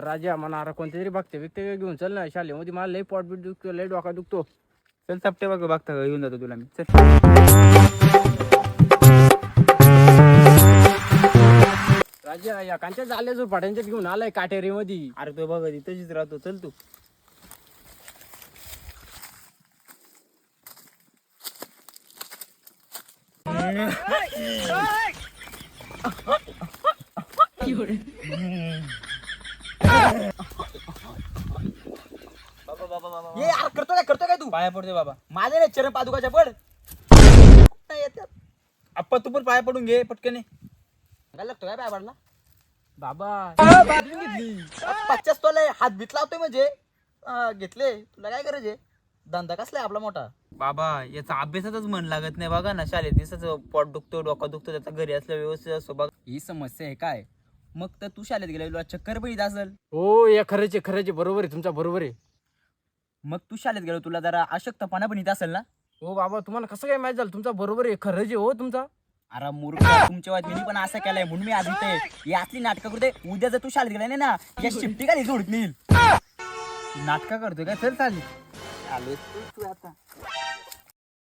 राजा म्हणा अरे कोणते तरी बघते व्यक्ती घेऊन चल ना शालेमध्ये मला लई पोट बीट दुखतो लई डोका दुखतो. चल चपटे बघ बघता घेऊन जातो तुला मी. चल राजा या कांच्या झाल्या जो पाट्यांच्यात घेऊन आलाय काटेरी मध्ये. अरे तो बघ तशीच राहतो. चल तू. ये यार करतो काय तू? पाया पडते बाबा. माझ्या नाही चरण पादुकाच्या पड नाही येतात. आप्पा तू पण पाया पडून घे पटकन. काय लागतो काय पाय पडला बाबा 50 तोले हात बीत लावतोय म्हणजे घेतले. तुला काय गरज आहे? धंदा कसलाय आपला मोठा. बाबा याचा अभ्यासातच मन लागत नाही बघा ना. शाळेत दिसच पोट दुखतो डोका दुखतो त्याचा घरी असल्या व्यवस्थित असतो बघ. ही समस्या आहे काय? मग तर तू शाळेत गेला तुला चक्कर पण येत असेल. हो या खरंचे बरोबर आहे तुमचा बरोबर आहे. मग तू शाळेत गेलो तुला जरा अशक्तपणा पण येत असेल ना. हो बाबा तुम्हाला कसं काय माहित झालं तुमचा बरोबर आहे खरंच आहे हो तुमचा. अरे मूर्ख तुमच्या वाटणी पण असं केलंय म्हणून मी आज इथे ही असली नाटकं करते. उद्या जर तू शाळेत गेला नाही ना या शिफ्टी का सोडत नाही. नाटका करतोय काय. चल चालेल. आले तू आता